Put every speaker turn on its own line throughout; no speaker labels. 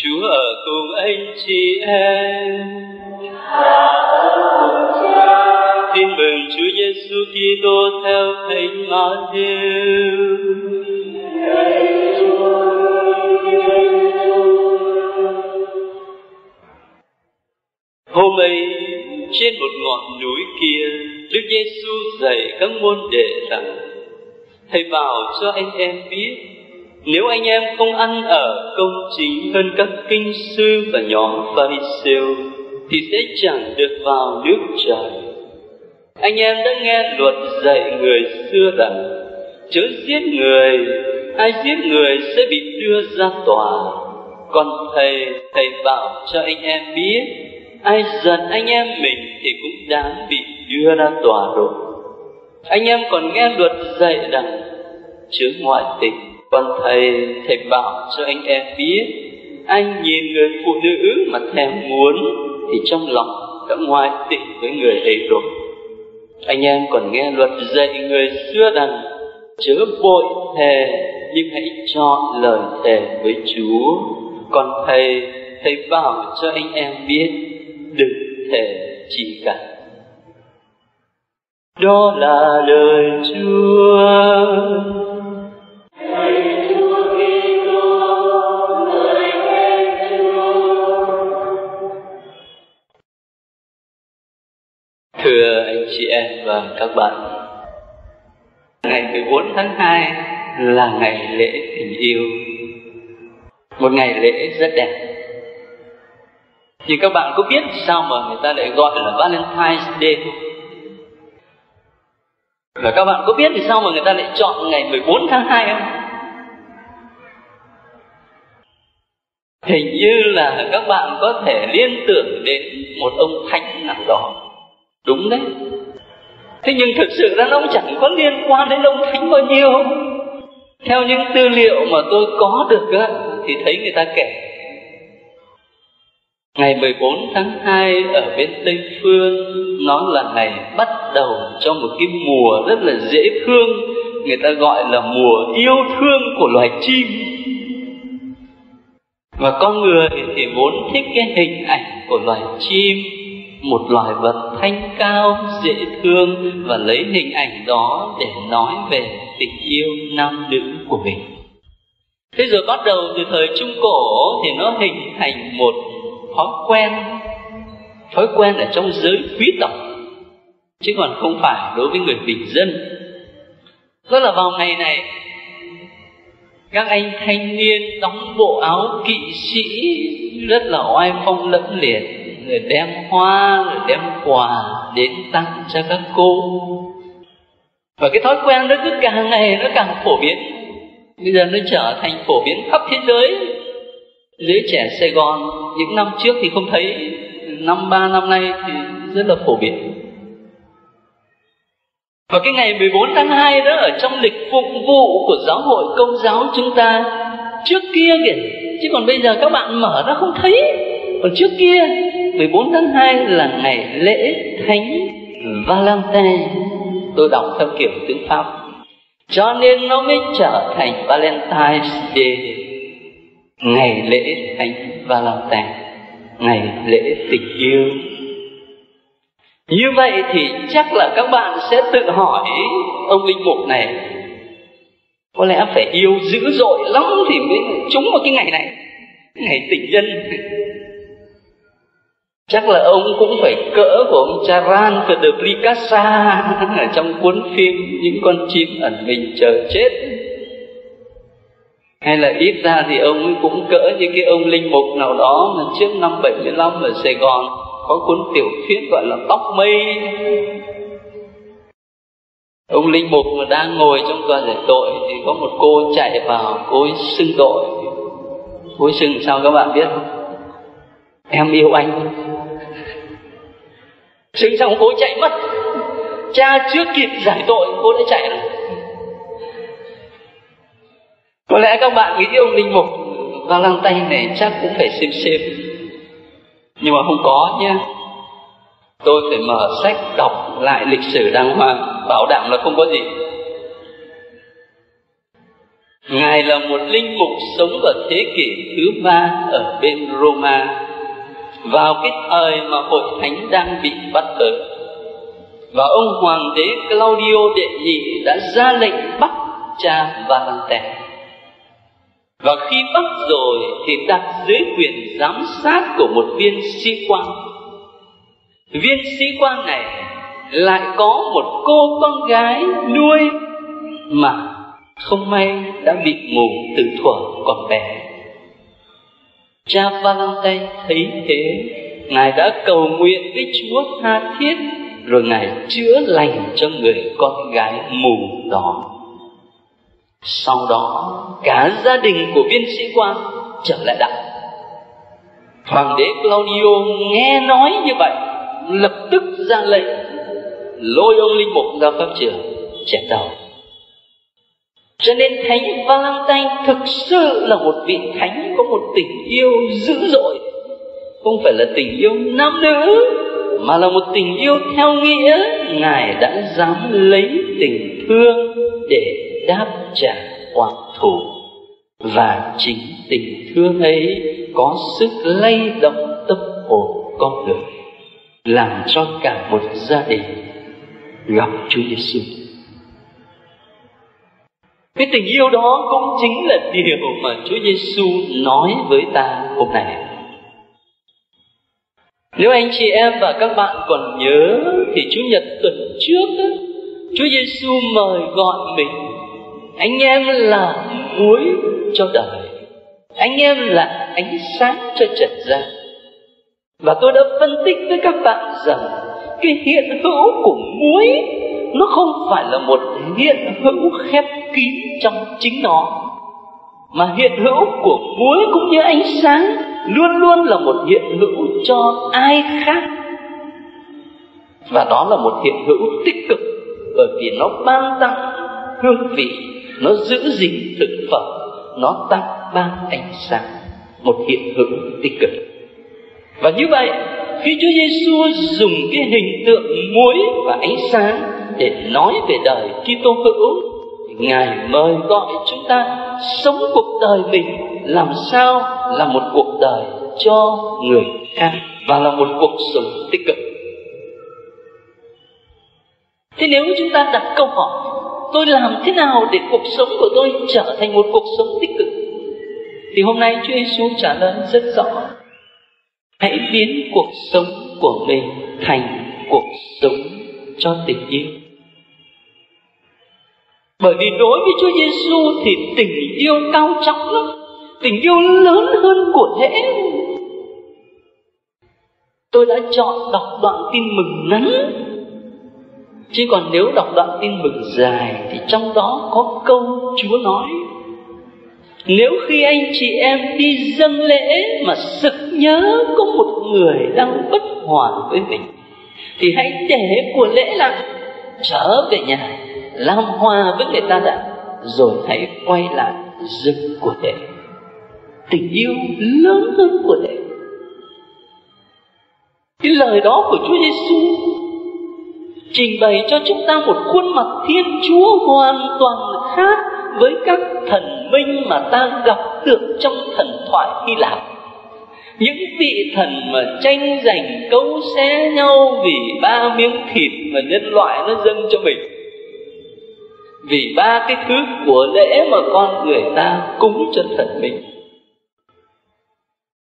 Chúa ở cùng anh chị em. Tin mừng Chúa Giêsu Kitô theo Thánh Ma-thi-êu. Hôm ấy, trên một ngọn núi kia, Đức Giêsu dạy các môn đệ rằng: Thầy bảo cho anh em biết, nếu anh em không ăn ở công chính hơn các kinh sư và nhóm Pha-ri-siêu, thì sẽ chẳng được vào nước trời. Anh em đã nghe luật dạy người xưa rằng: chớ giết người, ai giết người sẽ bị đưa ra tòa. Còn thầy bảo cho anh em biết, ai giận anh em mình thì cũng đáng bị đưa ra tòa rồi. Anh em còn nghe luật dạy rằng: chớ ngoại tình. Còn thầy bảo cho anh em biết, anh nhìn người phụ nữ mà thèm muốn thì trong lòng đã ngoại tình với người ấy rồi. Anh em còn nghe luật dạy người xưa rằng: chớ bội thề, nhưng hãy chọn lời thề với Chúa. Còn thầy bảo cho anh em biết, đừng thề chi cả. Đó là lời Chúa. Thưa anh chị em và các bạn, ngày 14 tháng 2 là ngày lễ tình yêu, một ngày lễ rất đẹp. Nhưng các bạn có biết sao mà người ta lại gọi là Valentine's Day không? Và các bạn có biết vì sao mà người ta lại chọn ngày 14 tháng 2 không? Hình như là các bạn có thể liên tưởng đến một ông thánh nào đó. Đúng đấy. Thế nhưng thực sự ra nó cũng chẳng có liên quan đến ông thánh bao nhiêu. Theo những tư liệu mà tôi có được á, thì thấy người ta kể ngày 14 tháng 2 ở bên Tây Phương, nó là ngày bắt đầu cho một cái mùa rất là dễ thương. Người ta gọi là mùa yêu thương của loài chim. Và con người thì vốn thích cái hình ảnh của loài chim, một loài vật thanh cao, dễ thương, và lấy hình ảnh đó để nói về tình yêu nam nữ của mình. Thế rồi bắt đầu từ thời Trung Cổ thì nó hình thành một thói quen ở trong giới quý tộc, chứ còn không phải đối với người bình dân. Đó là vào ngày này, các anh thanh niên đóng bộ áo kỵ sĩ rất là oai phong lẫm liệt, rồi đem hoa, rồi đem quà đến tặng cho các cô. Và cái thói quen đó cứ càng ngày nó càng phổ biến. Bây giờ nó trở thành phổ biến khắp thế giới. Giới trẻ Sài Gòn những năm trước thì không thấy, năm 3 năm nay thì rất là phổ biến. Và cái ngày 14 tháng 2 đó ở trong lịch phụng vụ của giáo hội Công giáo chúng ta trước kia kìa, chứ còn bây giờ các bạn mở ra không thấy. Còn trước kia 14 tháng 2 là ngày lễ Thánh Valentine. Tôi đọc theo kiểu tiếng Pháp, cho nên nó mới trở thành Valentine's Day, ngày lễ Thánh Valentine, ngày lễ tình yêu. Như vậy thì chắc là các bạn sẽ tự hỏi ông linh mục này, có lẽ phải yêu dữ dội lắm thì mới trúng vào cái ngày này, ngày tình nhân. Chắc là ông cũng phải cỡ của ông Charan và de Plicassa ở trong cuốn phim Những con chim ẩn mình chờ chết. Hay là ít ra thì ông ấy cũng cỡ như cái ông linh mục nào đó mà trước năm 75 ở Sài Gòn có cuốn tiểu thuyết gọi là Tóc Mây. Ông linh mục mà đang ngồi trong tòa giải tội thì có một cô chạy vào, cô ấy xưng tội. Cô ấy xưng sao các bạn biết không? Em yêu anh. Xưng xong cô ấy chạy mất. Cha chưa kịp giải tội cô đã chạy rồi. Có lẽ các bạn nghĩ ông linh mục Valentine này chắc cũng phải xem. Nhưng mà không có nhé. Tôi phải mở sách đọc lại lịch sử đàng hoàng, bảo đảm là không có gì. Ngài là một linh mục sống vào thế kỷ thứ 3 ở bên Roma, vào cái thời mà hội thánh đang bị bắt bớ. Và ông hoàng đế Claudio đệ nhị đã ra lệnh bắt cha Valentine. Và khi bắt rồi thì đặt dưới quyền giám sát của một viên sĩ quan. Viên sĩ quan này lại có một cô con gái nuôi mà không may đã bị mù từ thuở còn bé. Cha Valentine thấy thế, Ngài đã cầu nguyện với Chúa tha thiết, rồi Ngài chữa lành cho người con gái mù đó. Sau đó cả gia đình của viên sĩ quan trở lại đạo. Hoàng đế Claudio nghe nói như vậy, lập tức ra lệnh lôi ông linh mục ra pháp trường chém đầu. Cho nên Thánh Valentine thực sự là một vị thánh có một tình yêu dữ dội, không phải là tình yêu nam nữ, mà là một tình yêu theo nghĩa Ngài đã dám lấy tình thương để đáp trả oán thù. Và chính tình thương ấy có sức lay động tâm hồn con người, làm cho cả một gia đình gặp Chúa Giêsu. Cái tình yêu đó cũng chính là điều mà Chúa Giêsu nói với ta hôm nay. Nếu anh chị em và các bạn còn nhớ thì Chủ nhật tuần trước Chúa Giêsu mời gọi mình: anh em là muối cho đời, anh em là ánh sáng cho trần gian. Và tôi đã phân tích với các bạn rằng cái hiện hữu của muối nó không phải là một hiện hữu khép kín trong chính nó, mà hiện hữu của muối cũng như ánh sáng luôn luôn là một hiện hữu cho ai khác. Và đó là một hiện hữu tích cực, bởi vì nó ban tặng hương vị, nó giữ gìn thực phẩm, nó ban ánh sáng, một hiện hữu tích cực. Và như vậy, khi Chúa Giêsu dùng cái hình tượng muối và ánh sáng để nói về đời Kitô hữu, Ngài mời gọi chúng ta sống cuộc đời mình làm sao là một cuộc đời cho người khác và là một cuộc sống tích cực. Thế nếu chúng ta đặt câu hỏi, tôi làm thế nào để cuộc sống của tôi trở thành một cuộc sống tích cực, thì hôm nay Chúa Giêsu trả lời rất rõ: hãy biến cuộc sống của mình thành cuộc sống cho tình yêu. Bởi vì đối với Chúa Giêsu thì tình yêu cao trọng lắm, tình yêu lớn hơn của lễ. Tôi đã chọn đọc đoạn tin mừng ngắn, chứ còn nếu đọc đoạn tin mừng dài thì trong đó có câu Chúa nói: nếu khi anh chị em đi dâng lễ mà sực nhớ có một người đang bất hòa với mình, thì hãy để của lễ lại, trở về nhà làm hòa với người ta đã, rồi hãy quay lại dâng của lễ. Tình yêu lớn hơn của lễ. Cái lời đó của Chúa Giêsu trình bày cho chúng ta một khuôn mặt Thiên Chúa hoàn toàn khác với các thần minh mà ta gặp được trong thần thoại Hy Lạp. Những vị thần mà tranh giành cấu xé nhau vì 3 miếng thịt mà nhân loại nó dâng cho mình, vì 3 cái thứ của lễ mà con người ta cúng cho thần minh.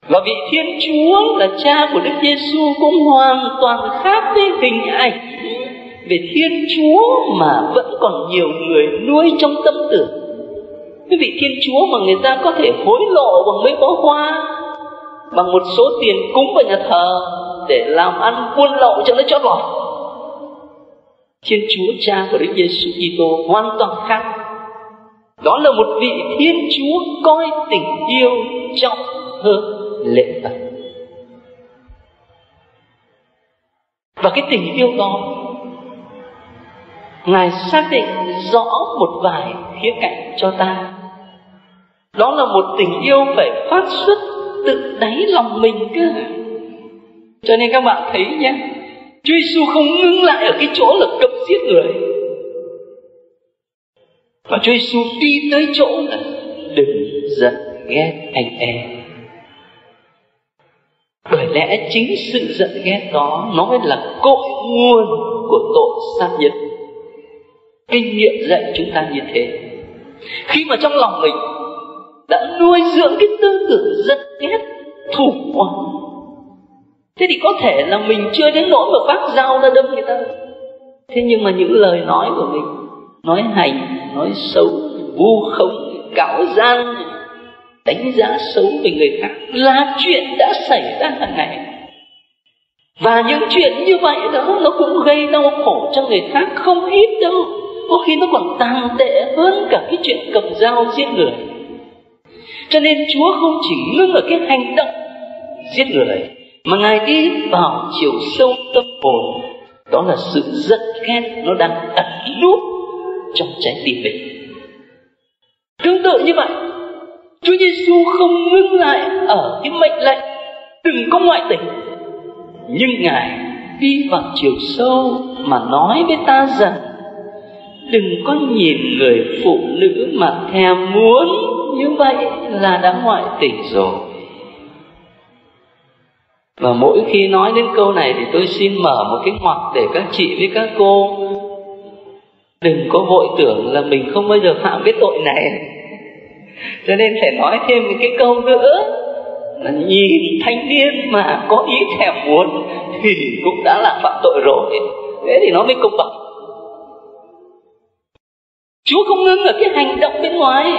Và vị Thiên Chúa là cha của Đức Giêsu cũng hoàn toàn khác với hình ảnh về Thiên Chúa mà vẫn còn nhiều người nuôi trong tâm tưởng. Cái vị Thiên Chúa mà người ta có thể hối lộ bằng mấy bó hoa, bằng một số tiền cúng vào nhà thờ để làm ăn buôn lậu cho nó chót lọt. Thiên Chúa cha của Đức Giêsu Kitô hoàn toàn khác. Đó là một vị Thiên Chúa coi tình yêu trọng hơn lễ vật. Và cái tình yêu đó Ngài xác định rõ một vài khía cạnh cho ta. Đó là một tình yêu phải phát xuất từ đáy lòng mình cơ. Cho nên các bạn thấy nhé, Chúa Giêsu không ngưng lại ở cái chỗ là cấm giết người, và Chúa Giêsu đi tới chỗ là đừng giận ghét anh em. Bởi lẽ chính sự giận ghét đó nó mới là cội nguồn của tội sát nhân. Kinh nghiệm dạy chúng ta như thế. Khi mà trong lòng mình đã nuôi dưỡng cái tư tưởng giận ghét, thù oán, thế thì có thể là mình chưa đến nỗi mà vác dao ra đâm người ta. Thế nhưng mà những lời nói của mình, nói hành, nói xấu, vu khống, cáo gian, đánh giá xấu về người khác là chuyện đã xảy ra hàng ngày. Và những chuyện như vậy đó nó cũng gây đau khổ cho người khác không ít đâu. Có khi nó còn tàn tệ hơn cả cái chuyện cầm dao giết người. Cho nên Chúa không chỉ ngưng ở cái hành động giết người, mà Ngài đi vào chiều sâu tâm hồn. Đó là sự giận ghét nó đang ẩn núp trong trái tim mình. Tương tự như vậy, Chúa Giêsu không ngưng lại ở cái mệnh lệnh đừng có ngoại tình, nhưng Ngài đi vào chiều sâu mà nói với ta rằng đừng có nhìn người phụ nữ mà thèm muốn, như vậy là đã ngoại tình rồi. Và mỗi khi nói đến câu này thì tôi xin mở một cái ngoặc để các chị với các cô đừng có vội tưởng là mình không bao giờ phạm cái tội này. Cho nên phải nói thêm một cái câu nữa là nhìn thanh niên mà có ý thèm muốn thì cũng đã là phạm tội rồi. Thế thì nó mới công bằng. Chúa không ngưng ở cái hành động bên ngoài,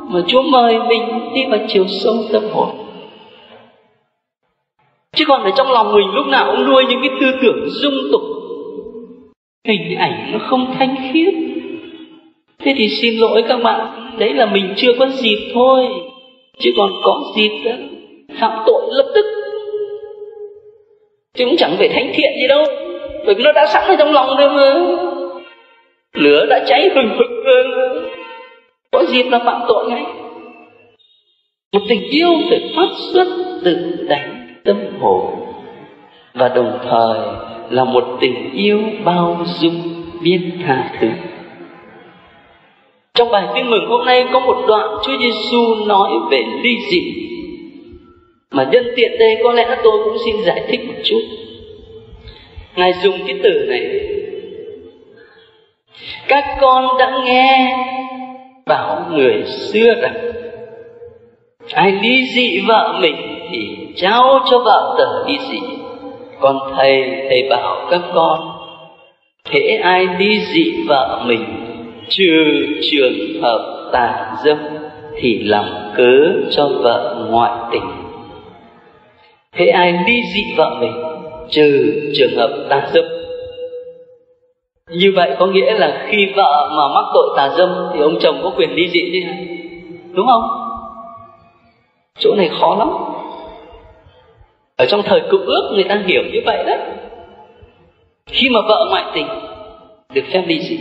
mà Chúa mời mình đi vào chiều sâu tâm hồn. Chứ còn ở trong lòng mình lúc nào cũng nuôi những cái tư tưởng dung tục, hình ảnh nó không thanh khiết. Thế thì xin lỗi các bạn, đấy là mình chưa có dịp thôi. Chứ còn có dịp đó, phạm tội lập tức. Chứ cũng chẳng phải thánh thiện gì đâu, bởi vì nó đã sẵn ở trong lòng rồi mà. Lửa đã cháy hừng hực rồi, có dịp là phạm tội ngay. Một tình yêu phải phát xuất từ đáy tâm hồn, và đồng thời là một tình yêu bao dung biết tha thứ. Trong bài tin mừng hôm nay có một đoạn Chúa Giêsu nói về ly dị, mà nhân tiện đây có lẽ tôi cũng xin giải thích một chút. Ngài dùng cái từ này: các con đã nghe bảo người xưa rằng ai ly dị vợ mình thì trao cho vợ tờ ly dị. Còn thầy bảo các con, hễ ai ly dị vợ mình trừ trường hợp tà dâm thì làm cớ cho vợ ngoại tình. Hễ ai ly dị vợ mình trừ trường hợp tà dâm. Như vậy có nghĩa là khi vợ mà mắc tội tà dâm thì ông chồng có quyền ly dị chứ, đúng không? Chỗ này khó lắm. Ở trong thời Cựu Ước người ta hiểu như vậy đó. Khi mà vợ ngoại tình được phép ly dị.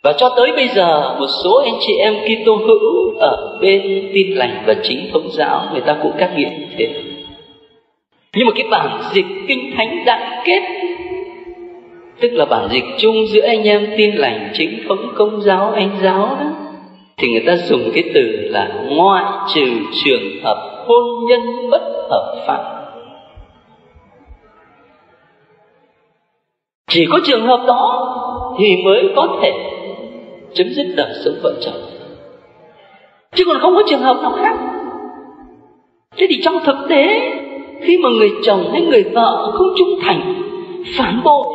Và cho tới bây giờ một số anh chị em Kitô hữu ở bên Tin Lành và Chính Thống giáo người ta cũng các nghiệm như thế. Nhưng mà cái bản dịch Kinh Thánh Đại Kết, tức là bản dịch chung giữa anh em Tin Lành, Chính Thống, Công giáo, Anh giáo đó, thì người ta dùng cái từ là ngoại trừ trường hợp hôn nhân bất hợp pháp. Chỉ có trường hợp đó thì mới có thể chấm dứt đời sống vợ chồng, chứ còn không có trường hợp nào khác. Thế thì trong thực tế, khi mà người chồng hay người vợ không trung thành, phản bội,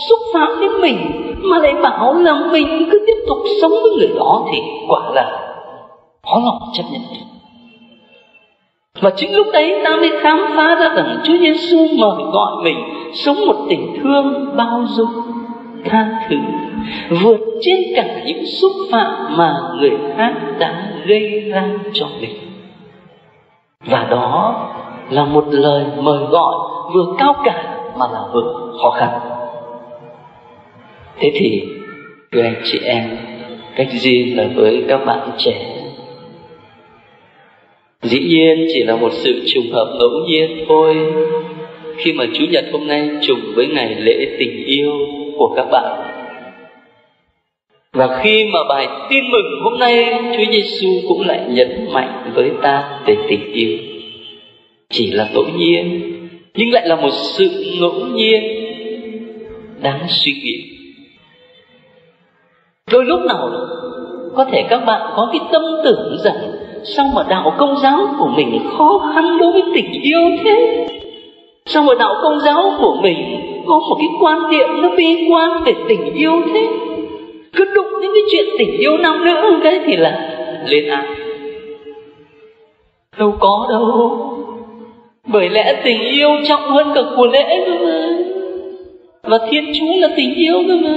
xúc phạm đến mình mà lại bảo là mình cứ tiếp tục sống với người đó thì quả là khó lòng chấp nhận được. Và chính lúc đấy ta mới khám phá ra rằng Chúa Giêsu mời gọi mình sống một tình thương bao dung, tha thứ, vượt trên cả những xúc phạm mà người khác đã gây ra cho mình. Và đó là một lời mời gọi vừa cao cả mà là vừa khó khăn. Thế thì thưa anh chị em, cách riêng là với các bạn trẻ, dĩ nhiên chỉ là một sự trùng hợp ngẫu nhiên thôi, khi mà Chủ nhật hôm nay trùng với ngày lễ tình yêu của các bạn. Và khi mà bài tin mừng hôm nay, Chúa Giêsu cũng lại nhấn mạnh với ta về tình yêu. Chỉ là ngẫu nhiên, nhưng lại là một sự ngẫu nhiên đáng suy nghĩ. Đôi lúc nào đó, có thể các bạn có cái tâm tưởng rằng sao mà đạo Công giáo của mình khó khăn đối với tình yêu thế? Sao mà đạo Công giáo của mình có một cái quan điểm nó bi quan về tình yêu thế? Cứ đụng đến cái chuyện tình yêu nam nữ cái thì là lên án. Đâu có đâu. Bởi lẽ tình yêu trọng hơn cả của lễ cơ mà. Và Thiên Chúa là tình yêu cơ mà.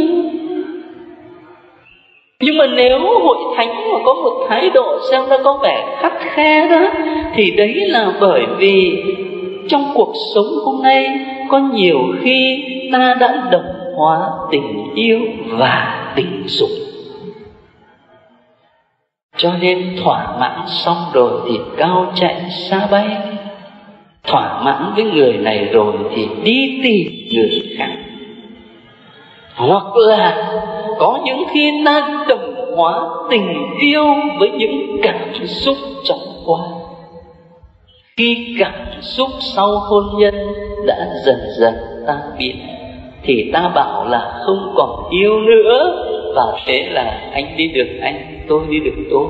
Nhưng mà nếu hội thánh mà có một thái độ xem ra có vẻ khắt khe đó, thì đấy là bởi vì trong cuộc sống hôm nay có nhiều khi ta đã đồng hóa tình yêu và tình dục. Cho nên thỏa mãn xong rồi thì cao chạy xa bay. Thỏa mãn với người này rồi thì đi tìm người khác. Hoặc là có những khi ta đồng hóa tình yêu với những cảm xúc trong quá. Khi cảm xúc sau hôn nhân đã dần dần tan biến thì ta bảo là không còn yêu nữa, và thế là anh đi được anh, tôi đi được tôi.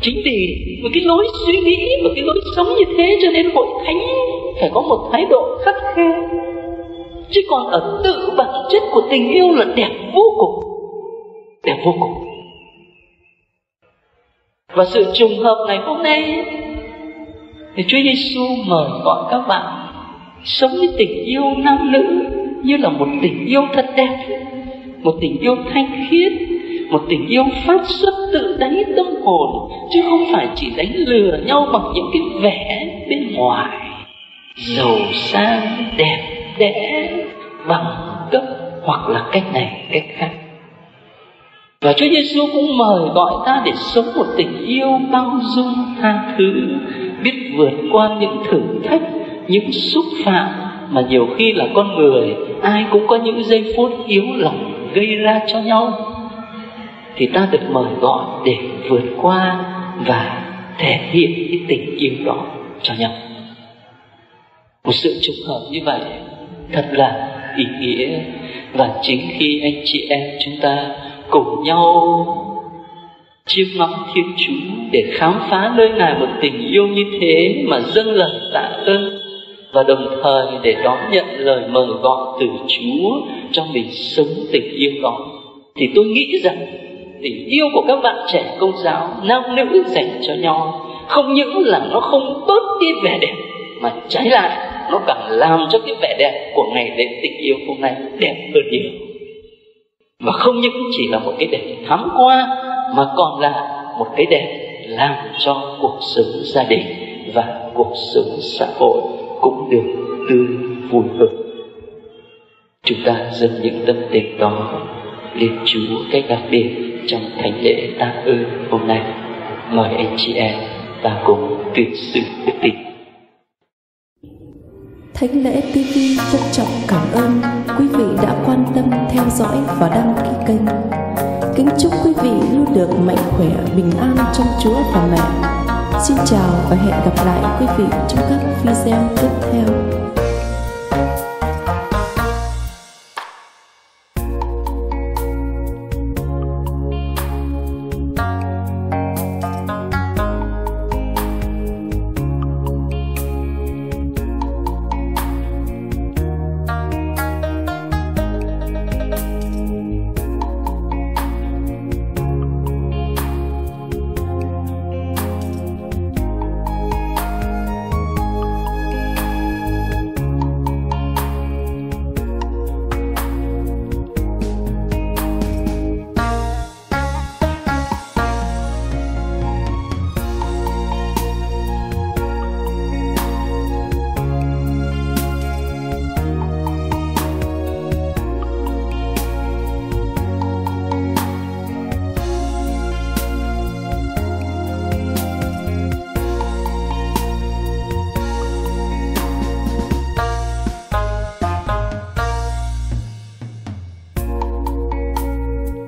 Chính vì một cái lối suy nghĩ, một cái lối sống như thế cho nên hội thánh phải có một thái độ khắt khe. Chứ còn ở tự bản chất của tình yêu là đẹp vô cùng. Đẹp vô cùng. Và sự trùng hợp ngày hôm nay thì Chúa Giêsu mời gọi các bạn sống với tình yêu nam nữ như là một tình yêu thật đẹp, một tình yêu thanh khiết, một tình yêu phát xuất tự đáy tâm hồn, chứ không phải chỉ đánh lừa nhau bằng những cái vẻ bên ngoài giàu sang đẹp đẽ bằng cấp hoặc là cách này cách khác. Và Chúa Giêsu cũng mời gọi ta để sống một tình yêu bao dung tha thứ, biết vượt qua những thử thách, những xúc phạm mà nhiều khi là con người ai cũng có những giây phút yếu lòng gây ra cho nhau. Thì ta được mời gọi để vượt qua và thể hiện cái tình yêu đó cho nhau. Một sự trùng hợp như vậy thật là ý nghĩa. Và chính khi anh chị em chúng ta cùng nhau chiêm ngắm Thiên Chúa để khám phá nơi Ngài một tình yêu như thế mà dâng lời tạ ơn, và đồng thời để đón nhận lời mời gọi từ Chúa cho mình sống tình yêu đó, thì tôi nghĩ rằng tình yêu của các bạn trẻ Công giáo nam nữ dành cho nhau không những là nó không bớt đi vẻ đẹp, mà trái lại nó càng làm cho cái vẻ đẹp của ngày lễ tình yêu hôm nay đẹp hơn nhiều. Và không những chỉ là một cái đẹp thoáng qua, mà còn là một cái đẹp làm cho cuộc sống gia đình và cuộc sống xã hội cũng được tươi vui hơn. Chúng ta dâng những tâm tình đó lên Chúa cách đặc biệt trong thánh lễ tạ ơn hôm nay. Mời anh chị em ta cùng tuyên xưng đức tin.
Thánh lễ TV trân trọng cảm ơn quý vị đã quan tâm theo dõi và đăng ký kênh. Kính chúc quý vị luôn được mạnh khỏe, bình an trong Chúa và Mẹ. Xin chào và hẹn gặp lại quý vị trong các video tiếp theo.